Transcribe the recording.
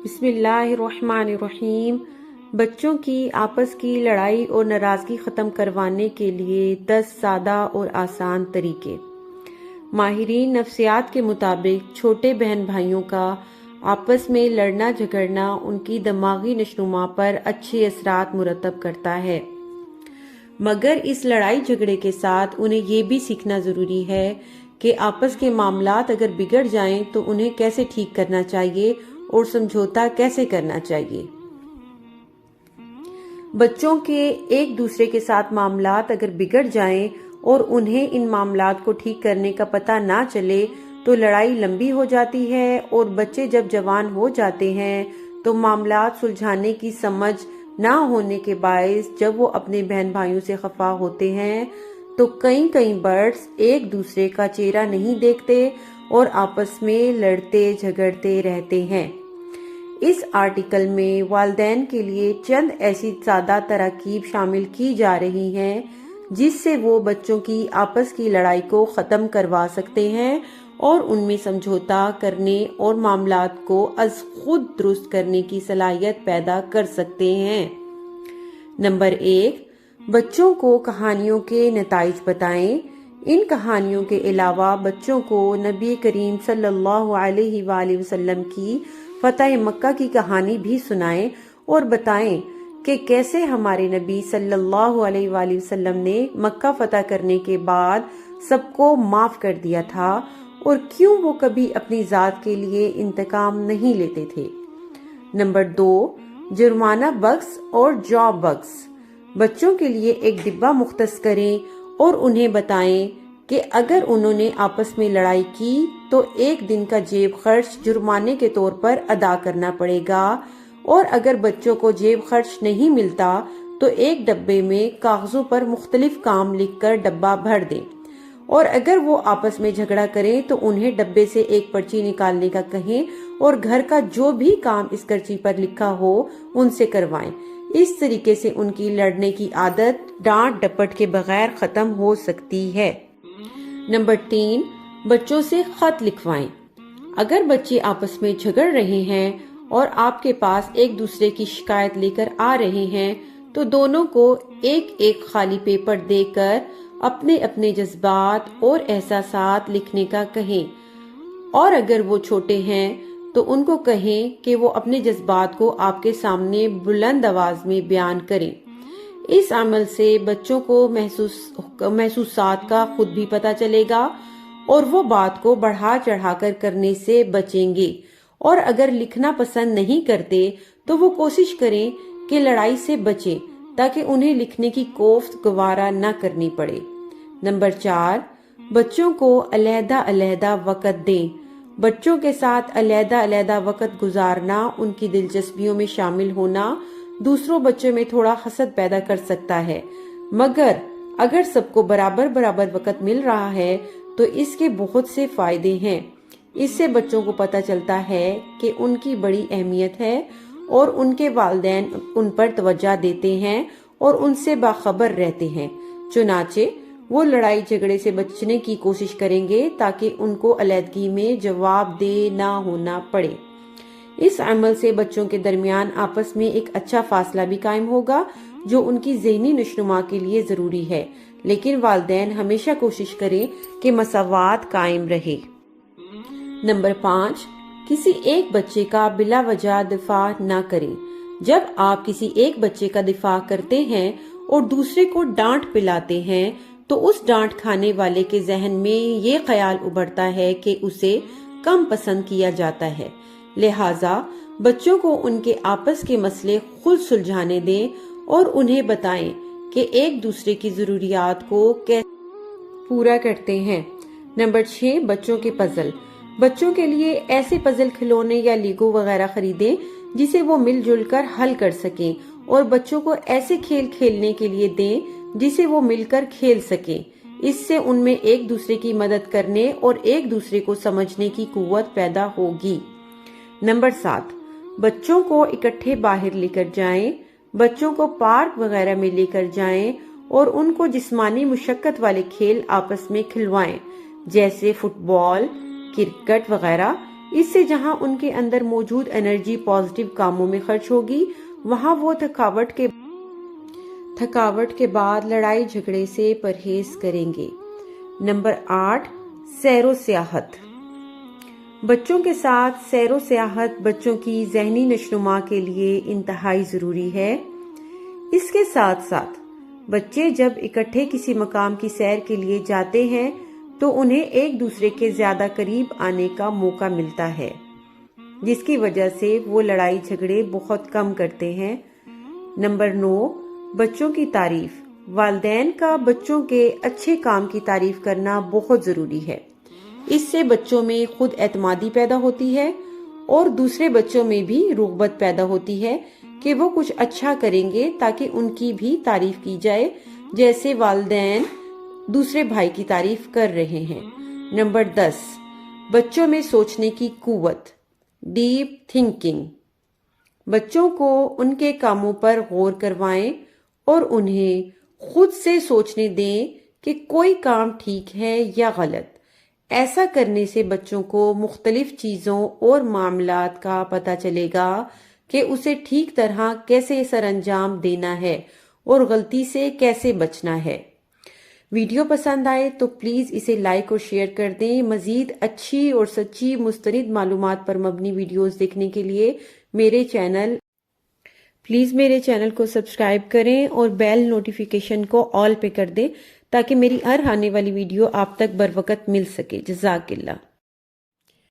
بسم اللہ الرحمن الرحیم۔ بچوں کی آپس کی لڑائی اور ناراضگی ختم کروانے کے لیے 10 سادہ اور آسان طریقے۔ ماہرین نفسیات کے مطابق چھوٹے بہن بھائیوں کا آپس میں لڑنا جھگڑنا ان کی دماغی نشوونما پر اچھے اثرات مرتب کرتا ہے، مگر اس لڑائی جھگڑے کے ساتھ انہیں یہ بھی سیکھنا ضروری ہے کہ آپس کے معاملات اگر بگڑ جائیں تو انہیں کیسے ٹھیک کرنا چاہیے اور سمجھوتا کیسے کرنا چاہیے۔ بچوں کے ایک دوسرے کے ساتھ معاملات اگر بگڑ جائیں اور انہیں ان معاملات کو ٹھیک کرنے کا پتہ نہ چلے تو لڑائی لمبی ہو جاتی ہے، اور بچے جب جوان ہو جاتے ہیں تو معاملات سلجھانے کی سمجھ نہ ہونے کے باعث جب وہ اپنے بہن بھائیوں سے خفا ہوتے ہیں تو کئی برس ایک دوسرے کا چہرہ نہیں دیکھتے اور آپس میں لڑتے جھگڑتے رہتے ہیں۔ اس آرٹیکل میں والدین کے لیے چند ایسی سادہ تراکیب شامل کی جا رہی ہیں جس سے وہ بچوں کی آپس کی لڑائی کو ختم کروا سکتے ہیں اور ان میں سمجھوتا کرنے اور معاملات کو از خود درست کرنے کی صلاحیت پیدا کر سکتے ہیں۔ نمبر 1، بچوں کو کہانیوں کے نتائج بتائیں۔ ان کہانیوں کے علاوہ بچوں کو نبی کریم صلی اللہ علیہ وآلہ وسلم کی فتح مکہ کی کہانی بھی سنائیں اور بتائیں کہ کیسے ہمارے نبی صلی اللہ علیہ وآلہ وسلم نے مکہ فتح کرنے کے بعد سب کو معاف کر دیا تھا اور کیوں وہ کبھی اپنی ذات کے لیے انتقام نہیں لیتے تھے۔ نمبر 2، جرمانہ بکس اور جاب بکس۔ بچوں کے لیے ایک ڈبہ مختص کریں اور انہیں بتائیں کہ اگر انہوں نے آپس میں لڑائی کی تو 1 دن کا جیب خرچ جرمانے کے طور پر ادا کرنا پڑے گا، اور اگر بچوں کو جیب خرچ نہیں ملتا تو ایک ڈبے میں کاغذوں پر مختلف کام لکھ کر ڈبہ بھر دیں، اور اگر وہ آپس میں جھگڑا کریں تو انہیں ڈبے سے ایک پرچی نکالنے کا کہیں اور گھر کا جو بھی کام اس پرچی پر لکھا ہو ان سے کروائیں۔ اس طریقے سے ان کی لڑنے کی عادت ڈانٹ ڈپٹ کے بغیر ختم ہو سکتی ہے۔ نمبر 3، بچوں سے خط لکھوائیں۔ اگر بچے آپس میں جھگڑ رہے ہیں اور آپ کے پاس ایک دوسرے کی شکایت لے کر آ رہے ہیں تو دونوں کو ایک خالی پیپر دے کر اپنے اپنے جذبات اور احساسات لکھنے کا کہیں، اور اگر وہ چھوٹے ہیں تو ان کو کہیں کہ وہ اپنے جذبات کو آپ کے سامنے بلند آواز میں بیان کریں۔ اس عمل سے بچوں کو محسوسات کا خود بھی پتہ چلے گا اور وہ بات کو بڑھا چڑھا کر کرنے سے بچیں گے، اور اگر لکھنا پسند نہیں کرتے تو وہ کوشش کریں کہ لڑائی سے بچیں تاکہ انہیں لکھنے کی کوفت گوارا نہ کرنی پڑے۔ نمبر 4، بچوں کو علیحدہ وقت دیں۔ بچوں کے ساتھ علیحدہ وقت گزارنا، ان کی دلچسپیوں میں شامل ہونا دوسروں بچوں میں تھوڑا حسد پیدا کر سکتا ہے، مگر اگر سب کو برابر وقت مل رہا ہے تو اس کے بہت سے فائدے ہیں۔ اس سے بچوں کو پتہ چلتا ہے کہ ان کی بڑی اہمیت ہے اور ان کے والدین ان پر توجہ دیتے ہیں اور ان سے باخبر رہتے ہیں، چنانچہ وہ لڑائی جھگڑے سے بچنے کی کوشش کریں گے تاکہ ان کو علیحدگی میں جواب دہ نہ ہونا پڑے۔ اس عمل سے بچوں کے درمیان آپس میں ایک اچھا فاصلہ بھی قائم ہوگا جو ان کی ذہنی نشوونما کے لیے ضروری ہے، لیکن والدین ہمیشہ کوشش کریں کہ مساوات قائم رہے۔ نمبر 5، کسی ایک بچے کا بلا وجہ دفاع نہ کریں۔ جب آپ کسی ایک بچے کا دفاع کرتے ہیں اور دوسرے کو ڈانٹ پلاتے ہیں تو اس ڈانٹ کھانے والے کے ذہن میں یہ خیال ابھرتا ہے کہ اسے کم پسند کیا جاتا ہے، لہٰذا بچوں کو ان کے آپس کے مسئلے خود سلجھانے دیں اور انہیں بتائیں کہ ایک دوسرے کی ضروریات کو کیسے پورا کرتے ہیں۔ نمبر 6، بچوں کے پزل۔ بچوں کے لیے ایسے پزل کھلونے یا لیگو وغیرہ خریدیں جسے وہ مل جل کر حل کر سکیں، اور بچوں کو ایسے کھیل کھیلنے کے لیے دیں جسے وہ مل کر کھیل سکیں۔ اس سے ان میں ایک دوسرے کی مدد کرنے اور ایک دوسرے کو سمجھنے کی قوت پیدا ہوگی۔ نمبر 7، بچوں کو اکٹھے باہر لے کر جائیں۔ بچوں کو پارک وغیرہ میں لے کر جائیں اور ان کو جسمانی مشقت والے کھیل آپس میں کھلوائیں، جیسے فٹ بال، کرکٹ وغیرہ۔ اس سے جہاں ان کے اندر موجود انرجی پازیٹیو کاموں میں خرچ ہوگی، وہاں وہ تھکاوٹ کے بعد لڑائی جھگڑے سے پرہیز کریں گے۔ نمبر 8، سیر و سیاحت۔ بچوں کے ساتھ سیر و سیاحت بچوں کی ذہنی نشوونما کے لیے انتہائی ضروری ہے۔ اس کے ساتھ ساتھ بچے جب اکٹھے کسی مقام کی سیر کے لیے جاتے ہیں تو انہیں ایک دوسرے کے زیادہ قریب آنے کا موقع ملتا ہے، جس کی وجہ سے وہ لڑائی جھگڑے بہت کم کرتے ہیں۔ نمبر 9، بچوں کی تعریف۔ والدین کا بچوں کے اچھے کام کی تعریف کرنا بہت ضروری ہے۔ اس سے بچوں میں خود اعتمادی پیدا ہوتی ہے اور دوسرے بچوں میں بھی رغبت پیدا ہوتی ہے کہ وہ کچھ اچھا کریں گے تاکہ ان کی بھی تعریف کی جائے، جیسے والدین دوسرے بھائی کی تعریف کر رہے ہیں۔ نمبر 10، بچوں میں سوچنے کی قوت، ڈیپ تھنکنگ۔ بچوں کو ان کے کاموں پر غور کروائیں اور انہیں خود سے سوچنے دیں کہ کوئی کام ٹھیک ہے یا غلط۔ ایسا کرنے سے بچوں کو مختلف چیزوں اور معاملات کا پتہ چلے گا کہ اسے ٹھیک طرح کیسے سر انجام دینا ہے اور غلطی سے کیسے بچنا ہے۔ ویڈیو پسند آئے تو پلیز اسے لائک اور شیئر کر دیں۔ مزید اچھی اور سچی مستند معلومات پر مبنی ویڈیوز دیکھنے کے لیے میرے چینل کو سبسکرائب کریں اور بیل نوٹیفیکیشن کو آل پہ کر دیں تاکہ میری ہر آنے والی ویڈیو آپ تک بروقت مل سکے۔ جزاک اللہ۔